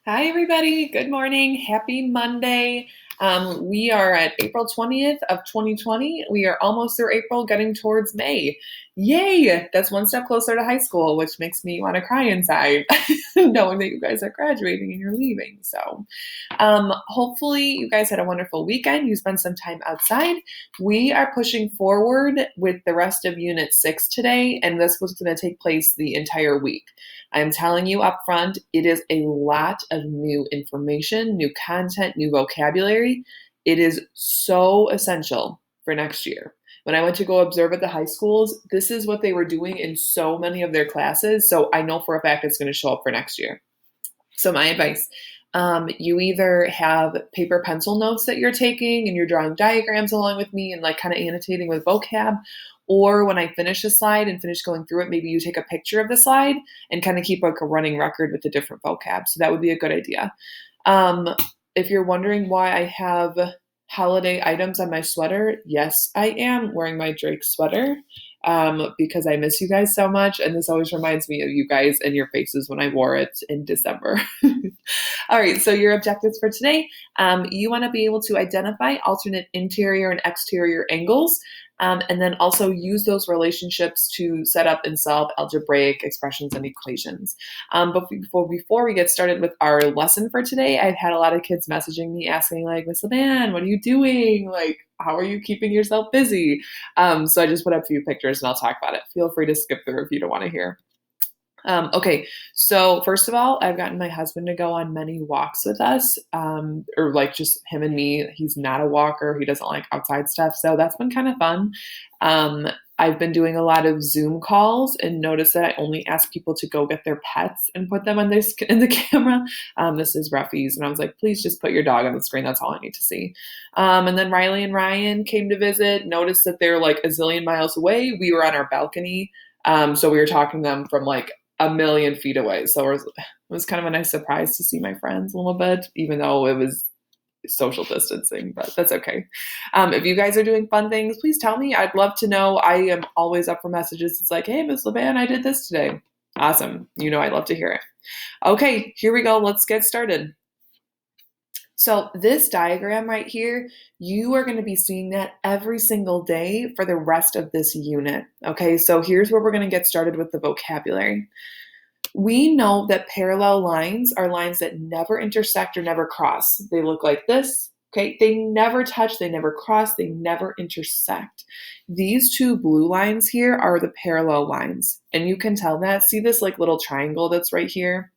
Hi, everybody. Good morning. Happy Monday. We are at April 20th of 2020. We are almost through April, getting towards May. Yay! That's one step closer to high school, which makes me want to cry inside, knowing that you guys are graduating and you're leaving. Hopefully you guys had a wonderful weekend. You spent some time outside. We are pushing forward with the rest of Unit 6 today, and this was going to take place the entire week. I'm telling you up front, it is a lot of new information, new content, new vocabulary. It is so essential for next year. When I went to go observe at the high schools, this is what they were doing in so many of their classes. So I know for a fact it's going to show up for next year. So my advice, you either have paper pencil notes that you're taking and you're drawing diagrams along with me and like kind of annotating with vocab, or when I finish a slide and finish going through it, maybe you take a picture of the slide and kind of keep like a running record with the different vocab. So that would be a good idea. If you're wondering why I have holiday items on my sweater, yes, I am wearing my Drake sweater because I miss you guys so much. And this always reminds me of you guys and your faces when I wore it in December. All right, so your objectives for today, you want to be able to identify alternate interior and exterior angles, and then also use those relationships to set up and solve algebraic expressions and equations. But before we get started with our lesson for today, I've had a lot of kids messaging me asking like, Miss LeBan, what are you doing? Like, how are you keeping yourself busy? So I just put up a few pictures and I'll talk about it. Feel free to skip through if you don't want to hear. Okay, so first of all, I've gotten my husband to go on many walks with us, or like just him and me. He's not a walker. He doesn't like outside stuff. So that's been kind of fun. I've been doing a lot of Zoom calls and noticed that I only ask people to go get their pets and put them on in the camera. This is Ruffy's. And I was like, please just put your dog on the screen. That's all I need to see. And then Riley and Ryan came to visit, noticed that they're like a zillion miles away. We were on our balcony. So we were talking to them from like a million feet away. So it was kind of a nice surprise to see my friends a little bit, even though it was social distancing, but that's okay. If you guys are doing fun things, please tell me. I'd love to know. I am always up for messages. It's like, hey, Miss LeBan, I did this today. Awesome. You know, I'd love to hear it. Okay, here we go. Let's get started. So this diagram right here, you are going to be seeing that every single day for the rest of this unit. Okay, so here's where we're going to get started with the vocabulary. We know that parallel lines are lines that never intersect or never cross. They look like this. Okay, they never touch, they never cross, they never intersect. These two blue lines here are the parallel lines. And you can tell that. See this like little triangle that's right here?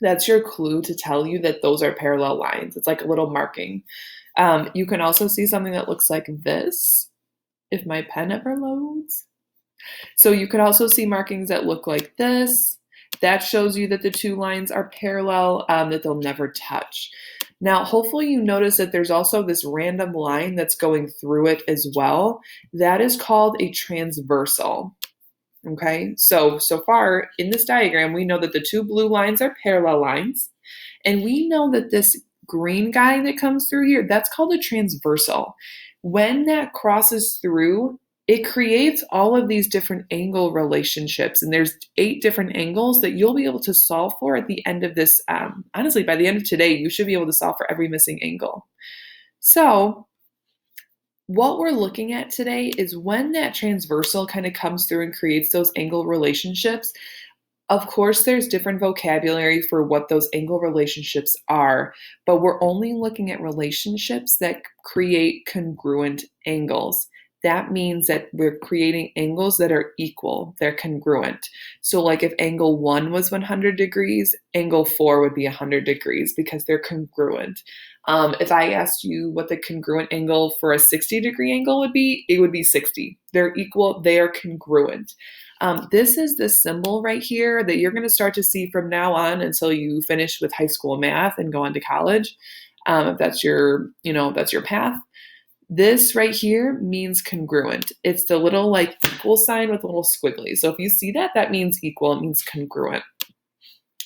That's your clue to tell you that those are parallel lines. It's like a little marking. You can also see something that looks like this, if my pen ever loads. So you could also see markings that look like this. That shows you that the two lines are parallel, that they'll never touch. Now, hopefully you notice that there's also this random line that's going through it as well. That is called a transversal. Okay, so far in this diagram, we know that the two blue lines are parallel lines, and we know that this green guy that comes through here, that's called a transversal. When that crosses through, it creates all of these different angle relationships, and there's 8 different angles that you'll be able to solve for at the end of this. Honestly, by the end of today, you should be able to solve for every missing angle. So what we're looking at today is when that transversal kind of comes through and creates those angle relationships. Of course, there's different vocabulary for what those angle relationships are, but we're only looking at relationships that create congruent angles. That means that we're creating angles that are equal, they're congruent. So like if angle 1 was 100 degrees, angle 4 would be 100 degrees because they're congruent. If I asked you what the congruent angle for a 60-degree angle would be, it would be 60. They're equal, they are congruent. This is the symbol right here that you're going to start to see from now on until you finish with high school math and go on to college. If that's your path. This right here means congruent. It's the little like equal sign with a little squiggly. So if you see that, that means equal. It means congruent.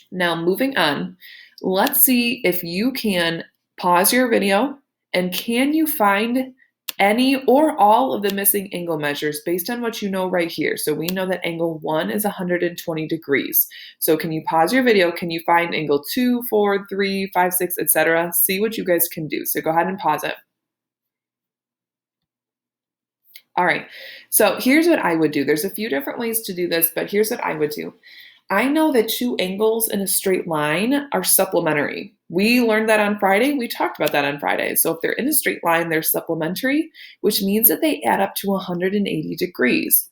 Now moving on, let's see if you can pause your video and can you find any or all of the missing angle measures based on what you know right here. So we know that angle 1 is 120 degrees. So can you pause your video? Can you find angle 2, 4, 3, 5, 6, etc.? See what you guys can do. So go ahead and pause it. All right, so here's what I would do. There's a few different ways to do this, but here's what I would do. I know that two angles in a straight line are supplementary. We learned that on Friday. We talked about that on Friday. So if they're in a straight line, they're supplementary, which means that they add up to 180 degrees.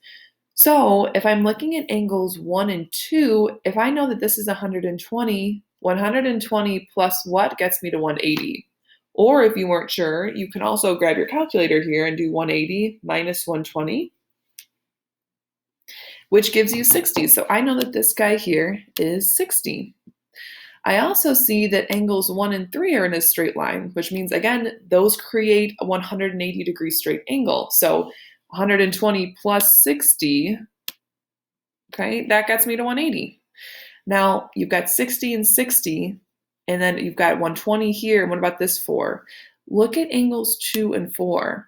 So if I'm looking at angles 1 and 2, if I know that this is 120, 120 plus what gets me to 180? Or if you weren't sure, you can also grab your calculator here and do 180 minus 120, which gives you 60. So I know that this guy here is 60. I also see that angles 1 and 3 are in a straight line, which means, again, those create a 180 degree straight angle. So 120 plus 60, okay, that gets me to 180. Now you've got 60 and 60, and then you've got 120 here. And what about this 4? Look at angles 2 and 4.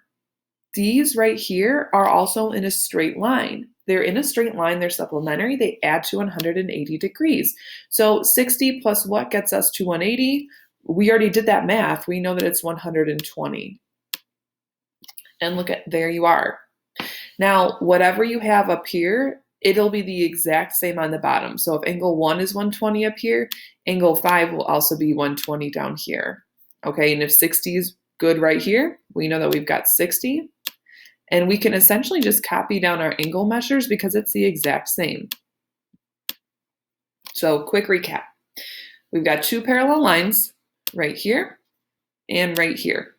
These right here are also in a straight line. They're in a straight line, they're supplementary, they add to 180 degrees. So 60 plus what gets us to 180? We already did that math. We know that it's 120. And look at, there you are. Now, whatever you have up here, it'll be the exact same on the bottom. So if angle 1 is 120 up here, angle 5 will also be 120 down here. Okay, and if 60 is good right here, we know that we've got 60. And we can essentially just copy down our angle measures because it's the exact same. So quick recap. We've got two parallel lines right here and right here.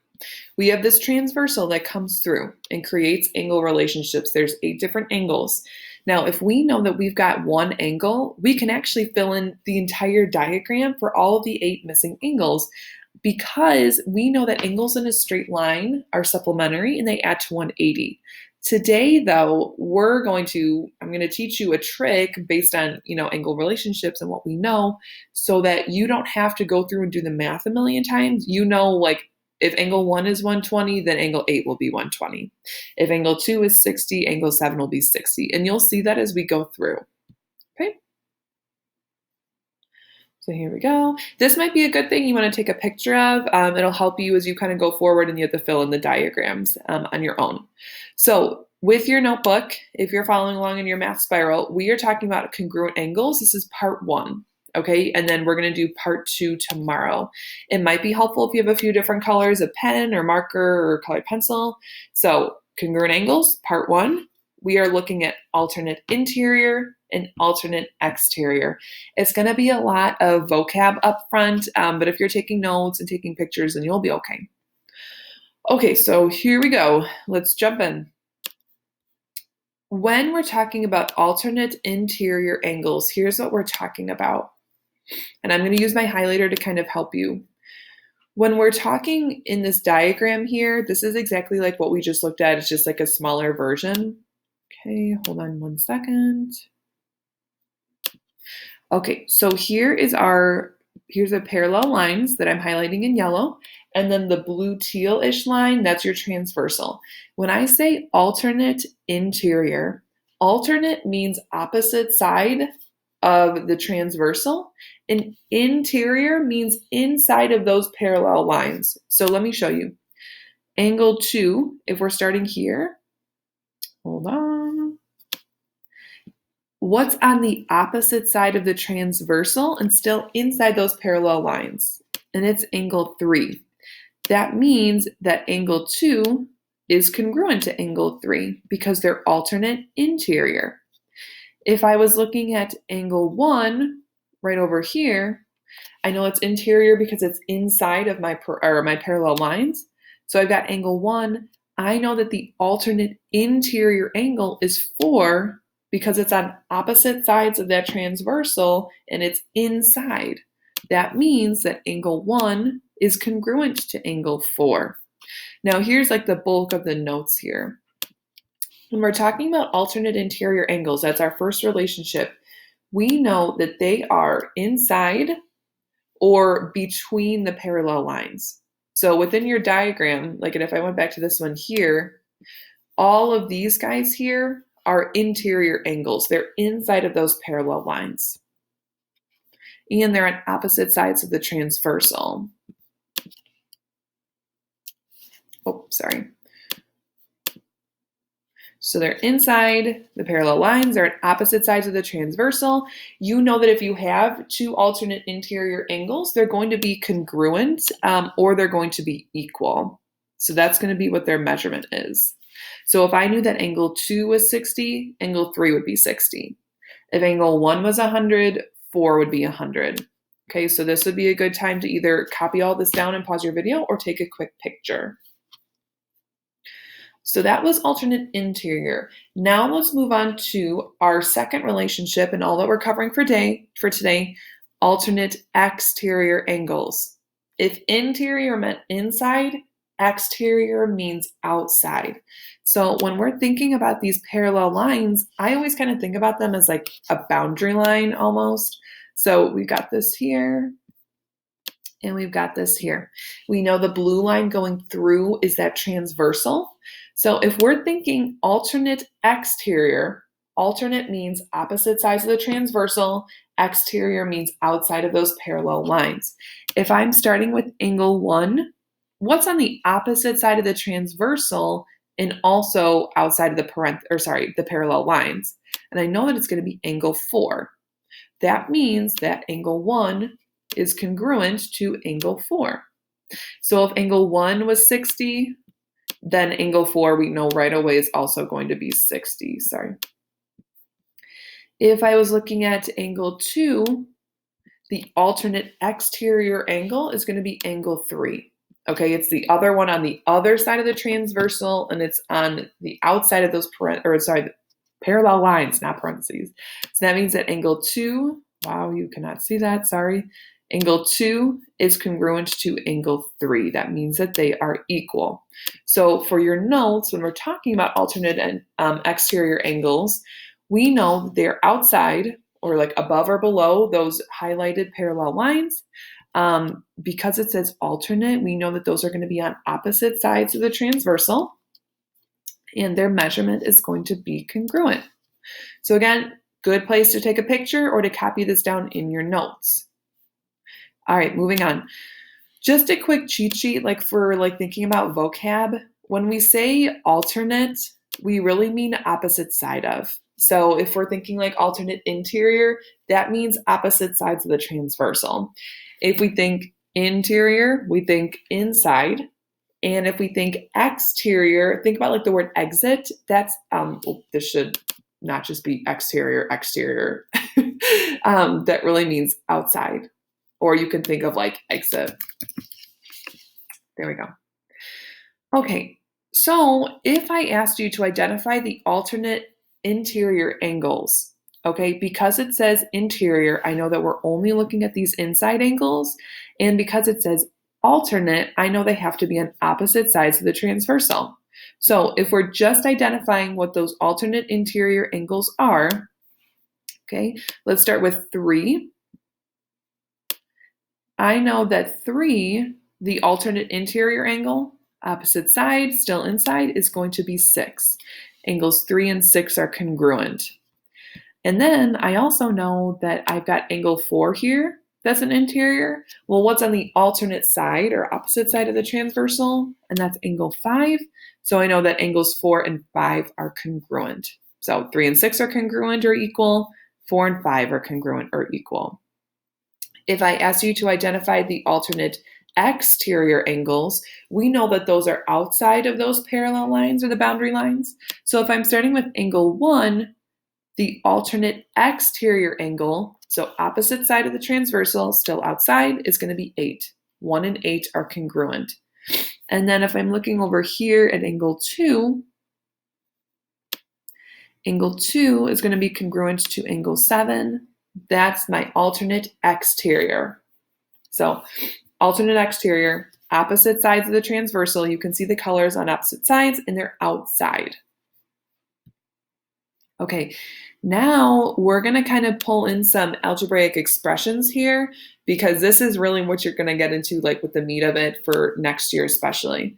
We have this transversal that comes through and creates angle relationships. There's 8 different angles. Now, if we know that we've got one angle, we can actually fill in the entire diagram for all of the 8 missing angles, because we know that angles in a straight line are supplementary and they add to 180. Today, though, I'm going to teach you a trick based on, angle relationships and what we know, so that you don't have to go through and do the math a million times. Like if angle 1 is 120, then angle 8 will be 120. If angle 2 is 60, angle 7 will be 60. And you'll see that as we go through. Okay? So here we go. This might be a good thing you want to take a picture of. It'll help you as you kind of go forward and you have to fill in the diagrams on your own. So with your notebook, if you're following along in your math spiral, we are talking about congruent angles. This is part 1. Okay, and then we're going to do part 2 tomorrow. It might be helpful if you have a few different colors of pen or marker or colored pencil. So congruent angles, part 1. We are looking at alternate interior and alternate exterior. It's going to be a lot of vocab up front, but if you're taking notes and taking pictures, then you'll be okay. Okay, so here we go. Let's jump in. When we're talking about alternate interior angles, here's what we're talking about. And I'm going to use my highlighter to kind of help you. When we're talking in this diagram here, this is exactly like what we just looked at. It's just like a smaller version. Okay, hold on one second. Okay, so here's the parallel lines that I'm highlighting in yellow, and then the blue teal-ish line, that's your transversal. When I say alternate interior, alternate means opposite side of the transversal, and interior means inside of those parallel lines. So let me show you. Angle 2, if we're starting here, hold on. What's on the opposite side of the transversal and still inside those parallel lines? And it's angle 3. That means that angle 2 is congruent to angle 3 because they're alternate interior. If I was looking at angle 1 right over here, I know it's interior because it's inside of my parallel lines. So I've got angle 1. I know that the alternate interior angle is 4 because it's on opposite sides of that transversal and it's inside. That means that angle 1 is congruent to angle 4. Now here's like the bulk of the notes here. When we're talking about alternate interior angles, that's our first relationship. We know that they are inside or between the parallel lines. So within your diagram, like if I went back to this one here, all of these guys here are interior angles. They're inside of those parallel lines. And they're on opposite sides of the transversal. Oh, sorry. So they're inside the parallel lines, they're on opposite sides of the transversal. You know that if you have two alternate interior angles, they're going to be congruent or they're going to be equal. So that's going to be what their measurement is. So if I knew that angle 2 was 60, angle 3 would be 60. If angle 1 was 100, 4 would be 100. Okay, so this would be a good time to either copy all this down and pause your video or take a quick picture. So that was alternate interior. Now let's move on to our second relationship and all that we're covering for today, alternate exterior angles. If interior meant inside, exterior means outside. So when we're thinking about these parallel lines, I always kind of think about them as like a boundary line almost. So we've got this here. And we've got this here. We know the blue line going through is that transversal. So if we're thinking alternate exterior, alternate means opposite sides of the transversal, exterior means outside of those parallel lines. If I'm starting with angle 1, what's on the opposite side of the transversal and also outside of the parallel lines? And I know that it's going to be angle 4. That means that angle 1 is congruent to angle 4. So if angle 1 was 60, then angle 4 we know right away is also going to be 60. If I was looking at angle 2, the alternate exterior angle is going to be angle 3. Okay, it's the other one on the other side of the transversal, and it's on the outside of those parallel lines, not parentheses. So that means that angle 2, wow, you cannot see that, sorry. Angle 2 is congruent to angle 3. That means that they are equal. So for your notes, when we're talking about alternate and exterior angles, we know they're outside or like above or below those highlighted parallel lines. Because it says alternate, we know that those are going to be on opposite sides of the transversal, and their measurement is going to be congruent. So again, good place to take a picture or to copy this down in your notes. All right, moving on. Just a quick cheat sheet, like for thinking about vocab. When we say alternate, we really mean opposite side of. So if we're thinking like alternate interior, that means opposite sides of the transversal. If we think interior, we think inside. And if we think exterior, think about like the word exit. That's, this should not just be exterior. That really means outside. Or you can think of like exit. There we go. Okay, so if I asked you to identify the alternate interior angles, okay, because it says interior, I know that we're only looking at these inside angles. And because it says alternate, I know they have to be on opposite sides of the transversal. So if we're just identifying what those alternate interior angles are, okay, let's start with 3. I know that 3, the alternate interior angle, opposite side, still inside, is going to be 6. Angles 3 and 6 are congruent. And then I also know that I've got angle 4 here. That's an interior. Well, what's on the alternate side or opposite side of the transversal? And that's angle 5. So I know that angles 4 and 5 are congruent. So 3 and 6 are congruent or equal. 4 and 5 are congruent or equal. If I ask you to identify the alternate exterior angles, we know that those are outside of those parallel lines or the boundary lines. So if I'm starting with angle 1, the alternate exterior angle, so opposite side of the transversal, still outside, is going to be 8. 1 and 8 are congruent. And then if I'm looking over here at angle 2 is going to be congruent to angle 7. That's my alternate exterior. So alternate exterior, opposite sides of the transversal. You can see the colors on opposite sides and they're outside. Okay, now we're going to kind of pull in some algebraic expressions here because this is really what you're going to get into, like with the meat of it for next year especially.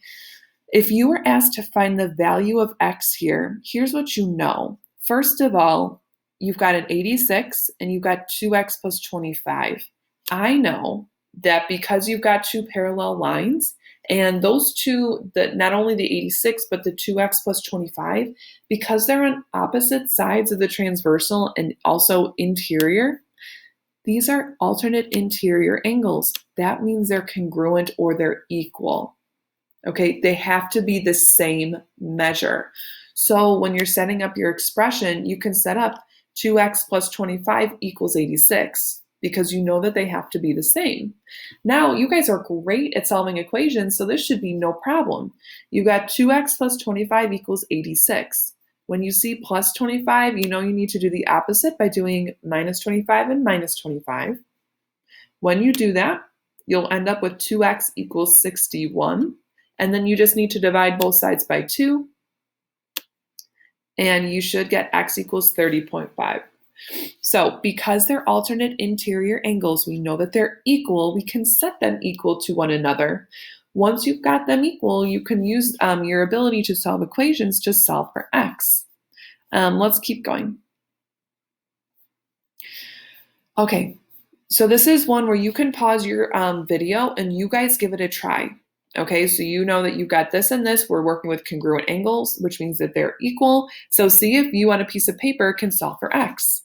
If you were asked to find the value of x here, here's what you know. First of all, you've got an 86 and you've got 2x plus 25. I know that because you've got two parallel lines, and those two, not only the 86, but the 2x plus 25, because they're on opposite sides of the transversal and also interior, these are alternate interior angles. That means they're congruent or they're equal. Okay, they have to be the same measure. So when you're setting up your expression, you can set up 2x plus 25 equals 86 because you know that they have to be the same. Now, you guys are great at solving equations, so this should be no problem. You got 2x plus 25 equals 86. When you see plus 25, you know you need to do the opposite by doing minus 25 and minus 25. When you do that, you'll end up with 2x equals 61. And then you just need to divide both sides by 2. And you should get x equals 30.5. So because they're alternate interior angles, we know that they're equal. We can set them equal to one another. Once you've got them equal, you can use your ability to solve equations to solve for x. Let's keep going. Okay, so this is one where you can pause your video and you guys give it a try. Okay, so you know that you got this and this. We're working with congruent angles, which means that they're equal. So see if you on a piece of paper can solve for x.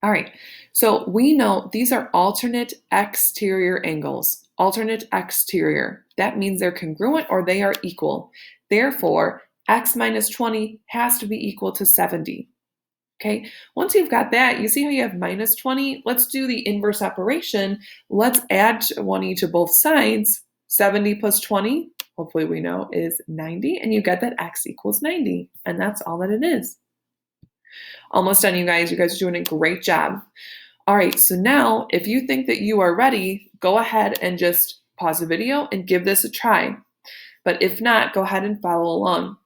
All right, so we know these are alternate exterior angles. Alternate exterior. That means they're congruent or they are equal. Therefore, x minus 20 has to be equal to 70. Okay, once you've got that, you see how you have minus 20? Let's do the inverse operation. Let's add 20 to both sides. 70 plus 20, hopefully we know, is 90. And you get that x equals 90. And that's all that it is. Almost done, you guys. You guys are doing a great job. All right, so now if you think that you are ready, go ahead and just pause the video and give this a try. But if not, go ahead and follow along.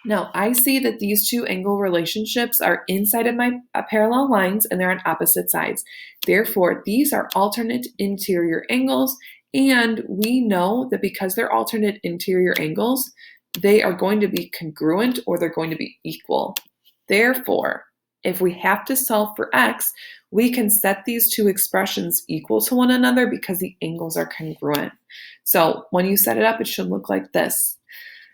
Now, I see that these two angle relationships are inside of my parallel lines and they're on opposite sides. Therefore, these are alternate interior angles, and we know that because they're alternate interior angles, they are going to be congruent or they're going to be equal. Therefore, if we have to solve for x, we can set these two expressions equal to one another because the angles are congruent. So when you set it up, it should look like this.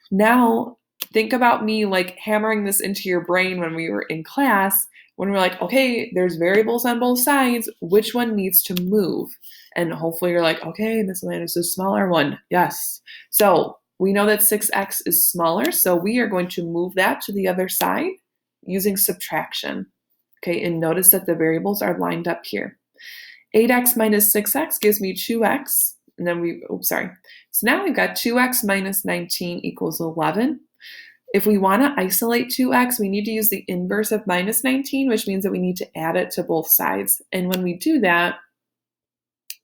Now, think about me like hammering this into your brain when we were in class, when we're like, okay, there's variables on both sides, which one needs to move? And hopefully you're like, okay, this one is the smaller one. Yes. So we know that 6x is smaller, so we are going to move that to the other side using subtraction. Okay, and notice that the variables are lined up here. 8x minus 6x gives me 2x, and then So now we've got 2x minus 19 equals 11. If we want to isolate 2x, we need to use the inverse of minus 19, which means that we need to add it to both sides. And when we do that,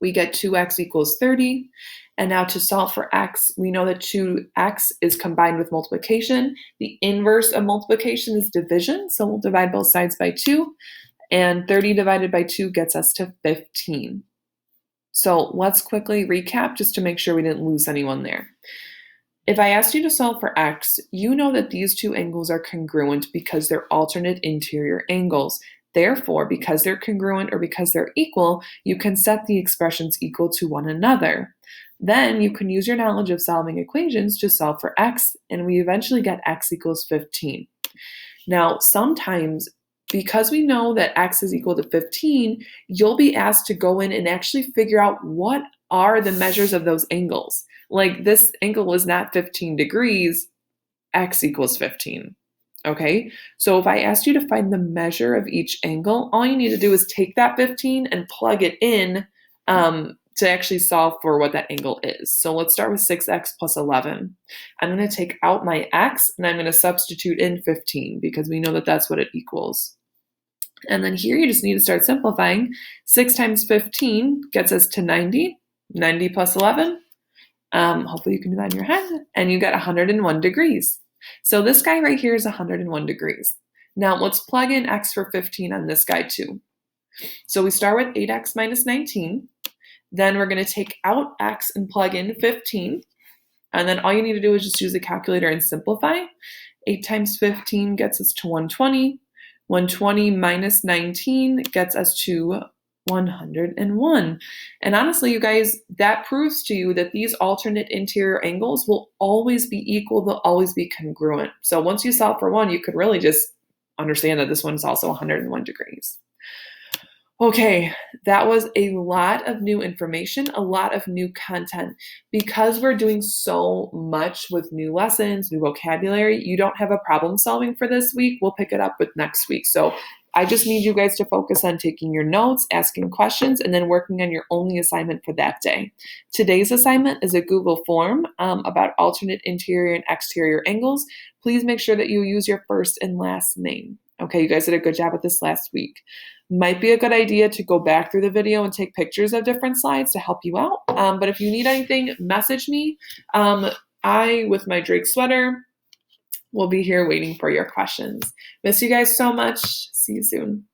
we get 2x equals 30. And now to solve for x, we know that 2x is combined with multiplication. The inverse of multiplication is division, so we'll divide both sides by 2. And 30 divided by 2 gets us to 15. So let's quickly recap just to make sure we didn't lose anyone there. If I asked you to solve for x, you know that these two angles are congruent because they're alternate interior angles. Therefore, because they're congruent or because they're equal, you can set the expressions equal to one another. Then you can use your knowledge of solving equations to solve for x, and we eventually get x equals 15. Now, sometimes, because we know that x is equal to 15, you'll be asked to go in and actually figure out what are the measures of those angles. Like this angle is not 15 degrees, x equals 15. Okay, so if I asked you to find the measure of each angle, all you need to do is take that 15 and plug it in to actually solve for what that angle is. So let's start with 6x plus 11. I'm going to take out my x and I'm going to substitute in 15 because we know that that's what it equals. And then here you just need to start simplifying. 6 times 15 gets us to 90. 90 plus 11. Hopefully you can do that in your head. And you get 101 degrees. So this guy right here is 101 degrees. Now let's plug in x for 15 on this guy too. So we start with 8x minus 19. Then we're going to take out x and plug in 15. And then all you need to do is just use the calculator and simplify. 8 times 15 gets us to 120. 120 minus 19 gets us to 101. And honestly, you guys, that proves to you that these alternate interior angles will always be equal, they'll always be congruent. So once you solve for one, you could really just understand that this one is also 101 degrees. Okay, that was a lot of new information, a lot of new content. Because we're doing so much with new lessons, new vocabulary, you don't have a problem solving for this week. We'll pick it up with next week. So I just need you guys to focus on taking your notes, asking questions, and then working on your only assignment for that day. Today's assignment is a Google form about alternate interior and exterior angles. Please make sure that you use your first and last name. Okay, you guys did a good job with this last week. Might be a good idea to go back through the video and take pictures of different slides to help you out. But if you need anything, message me. I, with my Drake sweater, will be here waiting for your questions. Miss you guys so much. See you soon.